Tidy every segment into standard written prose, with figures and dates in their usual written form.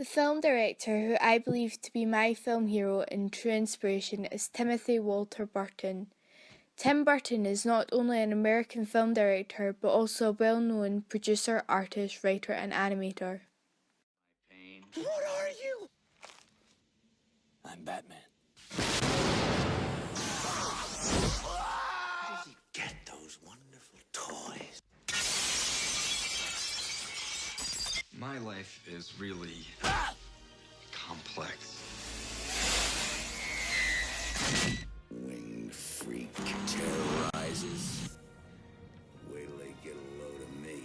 The film director who I believe to be my film hero and true inspiration is Timothy Walter Burton. Tim Burton is not only an American film director but also a well-known producer, artist, writer and animator. What are you? I'm Batman. Where does he get those wonderful toys? My life is really complex. Winged freak terrorizes. Wait till they get a load of me.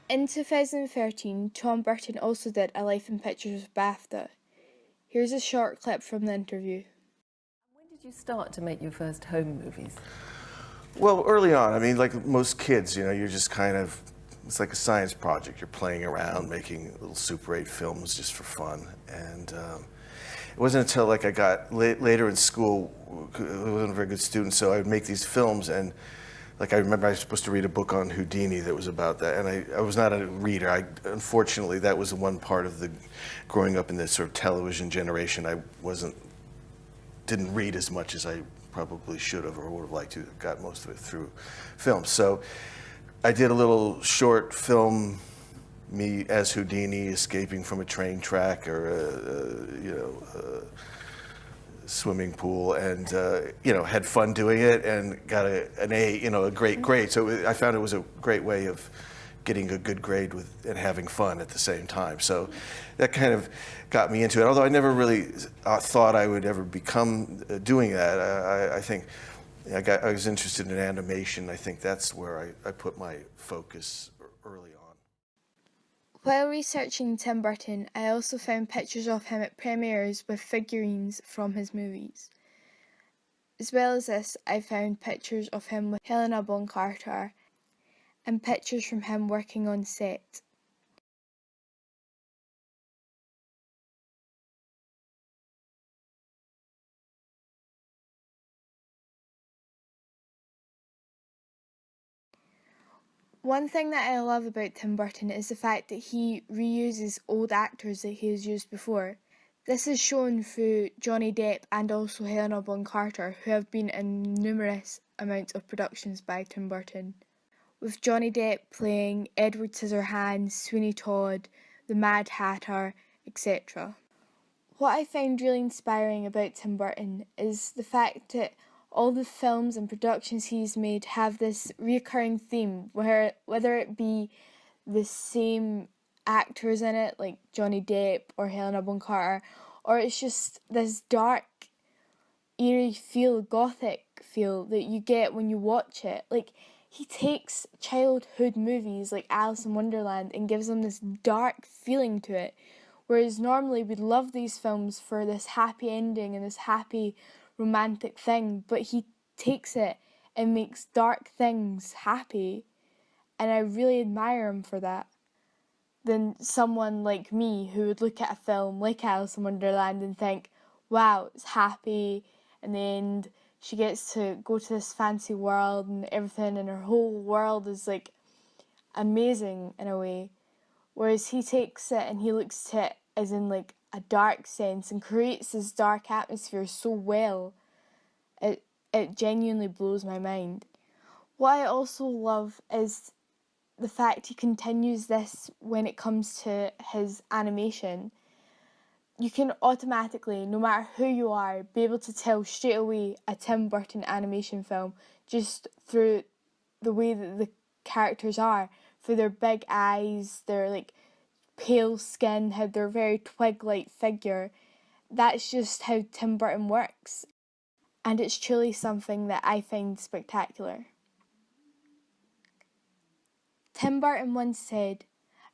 In 2013, Tom Burton also did A Life in Pictures with BAFTA. Here's a short clip from the interview. When did you start to make your first home movies? Well, early on, I mean, like most kids, you know, you're just kind of, it's like a science project. You're playing around, making little Super 8 films just for fun. And it wasn't until like I got later in school, I wasn't a very good student, so I would make these films and like I remember I was supposed to read a book on Houdini that was about that, and I was not a reader. Unfortunately, that was the one part of the growing up in this sort of television generation. I didn't read as much as I probably should have or would have liked to have got most of it through film. So I did a little short film, me as Houdini escaping from a train track or a swimming pool, and had fun doing it and got an A, a great grade. So I found it was a great way of getting a good grade and having fun at the same time. So that kind of got me into it. Although I never really thought I would ever become doing that. I think I was interested in animation. I think that's where I put my focus early on. While researching Tim Burton, I also found pictures of him at premieres with figurines from his movies. As well as this, I found pictures of him with Helena Bonham Carter and pictures from him working on set. One thing that I love about Tim Burton is the fact that he reuses old actors that he has used before. This is shown through Johnny Depp and also Helena Bonham Carter, who have been in numerous amounts of productions by Tim Burton, with Johnny Depp playing Edward Scissorhands, Sweeney Todd, the Mad Hatter, etc. What I find really inspiring about Tim Burton is the fact that all the films and productions he's made have this recurring theme, where whether it be the same actors in it, like Johnny Depp or Helena Bonham Carter, or it's just this dark, eerie feel, gothic feel that you get when you watch it. Like, he takes childhood movies like Alice in Wonderland and gives them this dark feeling to it, whereas normally we'd love these films for this happy ending and this happy romantic thing, but he takes it and makes dark things happy, and I really admire him for that. Than someone like me who would look at a film like Alice in Wonderland and think, wow, it's happy, and then she gets to go to this fancy world and everything, and her whole world is like amazing in a way, whereas he takes it and he looks at it as in like a dark sense and creates this dark atmosphere so well. It genuinely blows my mind. What I also love is the fact he continues this when it comes to his animation. You can automatically, no matter who you are, be able to tell straight away a Tim Burton animation film just through the way that the characters are, through their big eyes, their like pale skin, how they're very twig-like figure. That's just how Tim Burton works, and it's truly something that I find spectacular. Tim Burton once said,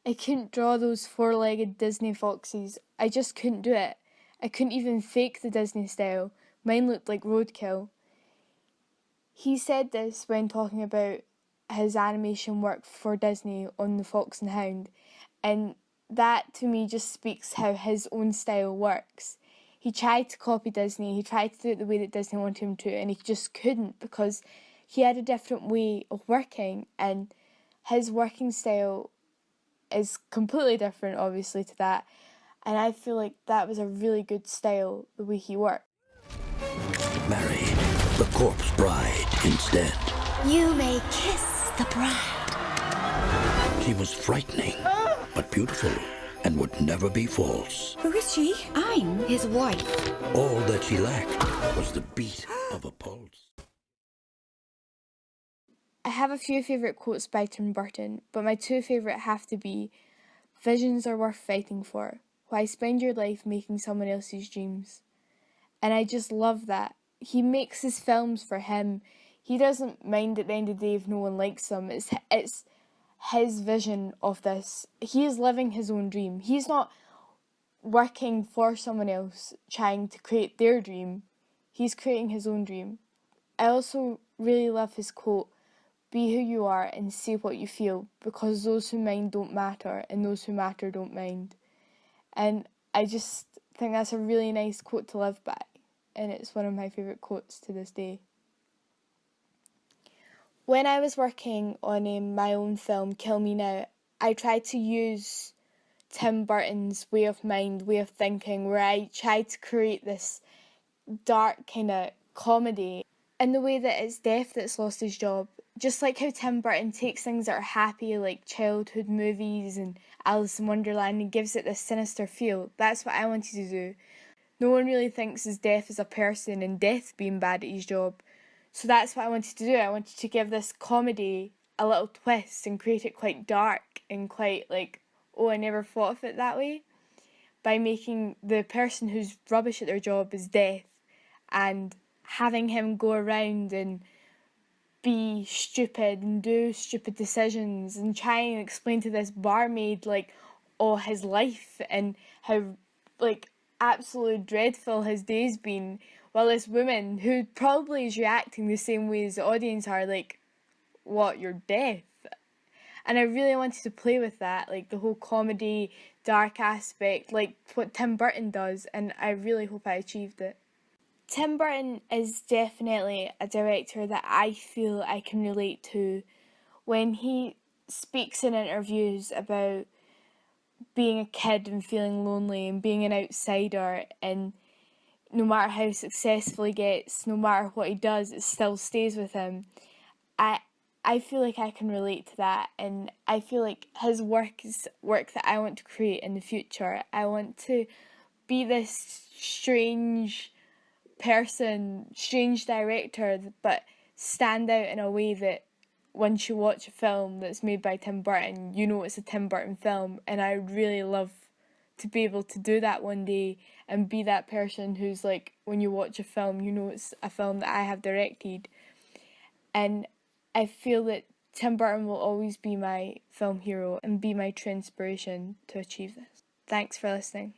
"I couldn't draw those four-legged Disney foxes. I just couldn't do it. I couldn't even fake the Disney style. Mine looked like roadkill." He said this when talking about his animation work for Disney on The Fox and the Hound, and that to me just speaks how his own style works. He tried to copy Disney, he tried to do it the way that Disney wanted him to, and he just couldn't because he had a different way of working, and his working style is completely different, obviously, to that. And I feel like that was a really good style, the way he worked. Marry the corpse bride instead. You may kiss the bride. She was frightening, but beautiful, and would never be false. Who is she? I'm his wife. All that she lacked was the beat of a pulse. I have a few favourite quotes by Tim Burton, but my two favourite have to be, "Visions are worth fighting for. Why spend your life making someone else's dreams?" And I just love that. He makes his films for him. He doesn't mind at the end of the day if no one likes them. It's his vision of this. He is living his own dream. He's not working for someone else, trying to create their dream. He's creating his own dream. I also really love his quote, "Be who you are and say what you feel, because those who mind don't matter, and those who matter don't mind." And I just think that's a really nice quote to live by, and it's one of my favourite quotes to this day. When I was working on my own film, Kill Me Now, I tried to use Tim Burton's way of mind, way of thinking, where I tried to create this dark kind of comedy in the way that it's Death that's lost his job. Just like how Tim Burton takes things that are happy, like childhood movies and Alice in Wonderland, and gives it this sinister feel. That's what I wanted to do. No one really thinks of Death as a person and Death being bad at his job. So that's what I wanted to do. I wanted to give this comedy a little twist and create it quite dark and quite like, oh, I never thought of it that way, by making the person who's rubbish at their job is Death, and having him go around and be stupid and do stupid decisions and try and explain to this barmaid like all his life and how like absolutely dreadful his day's been, while this woman who probably is reacting the same way as the audience are like, "What, you're Death?" And I really wanted to play with that, like the whole comedy dark aspect, like what Tim Burton does, and I really hope I achieved it. Tim Burton is definitely a director that I feel I can relate to when he speaks in interviews about being a kid and feeling lonely and being an outsider, and no matter how successful he gets, no matter what he does, it still stays with him. I feel like I can relate to that, and I feel like his work is work that I want to create in the future. I want to be this strange person, strange director, but stand out in a way that once you watch a film that's made by Tim Burton, you know it's a Tim Burton film, and I really love to be able to do that one day and be that person who's like, when you watch a film, you know it's a film that I have directed. And I feel that Tim Burton will always be my film hero and be my true inspiration to achieve this. Thanks for listening.